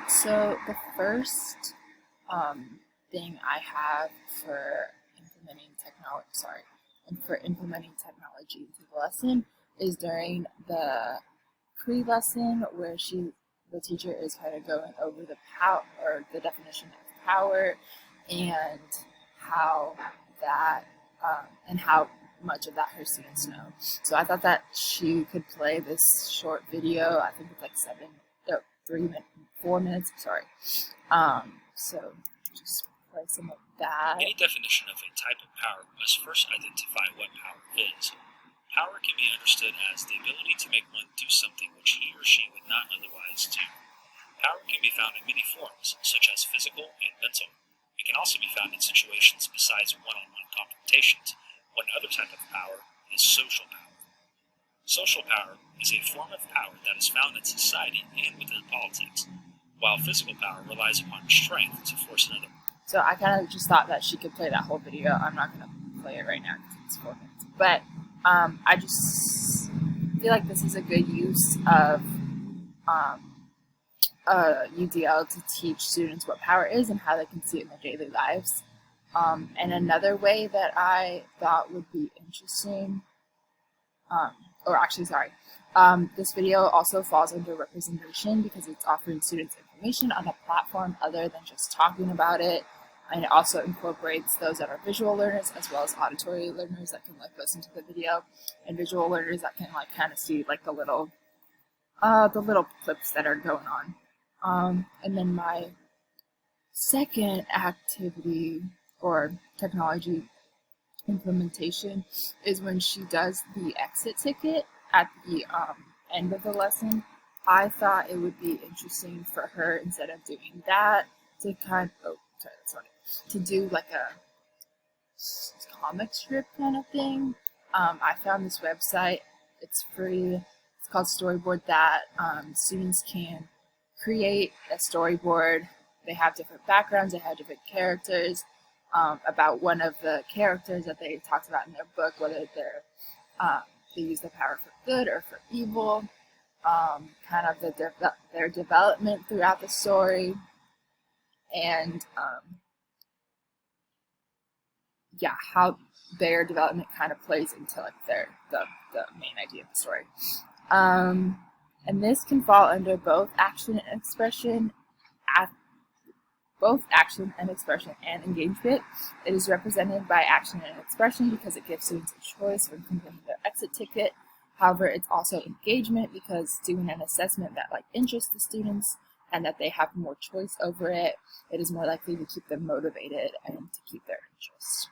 So the first thing I have for implementing technology into the lesson is during the pre-lesson where the teacher is kind of going over the power or the definition of power and how that and how much of that her students know. So I thought that she could play this short video. I think it's like 4 minutes. Sorry. So just play some of that. Any definition of a type of power must first identify what power is. Power can be understood as the ability to make one do something which he or she would not otherwise do. Power can be found in many forms, such as physical and mental. It can also be found in situations besides one-on-one confrontations. One other type of power is social power. Social power is a form of power that is found in society and within politics, while physical power relies upon strength to force another. So I kind of just thought that she could play that whole video. I'm not going to play it right now because it's 4 minutes. But I just feel like this is a good use of UDL to teach students what power is and how they can see it in their daily lives. And another way that I thought would be interesting, this video also falls under representation because it's offering students information on a platform other than just talking about it. And it also incorporates those that are visual learners as well as auditory learners that can like listen to the video, and visual learners that can like kind of see like the little clips that are going on. And then my second activity or technology implementation is when she does the exit ticket at the end of the lesson. I thought it would be interesting for her, instead of doing that, to to do like a comic strip kind of thing. I found this website. It's free. It's called Storyboard That. Students can create a storyboard. They have different backgrounds. They have different characters about one of the characters that they talked about in their book, whether they use the power for good or for evil, kind of their development throughout the story, and how their development kind of plays into like the main idea of the story. And this can fall under both action and expression, and engagement. It is represented by action and expression because it gives students a choice when completing their exit ticket. However, it's also engagement because doing an assessment that like interests the students and that they have more choice over it, it is more likely to keep them motivated and to keep their interest.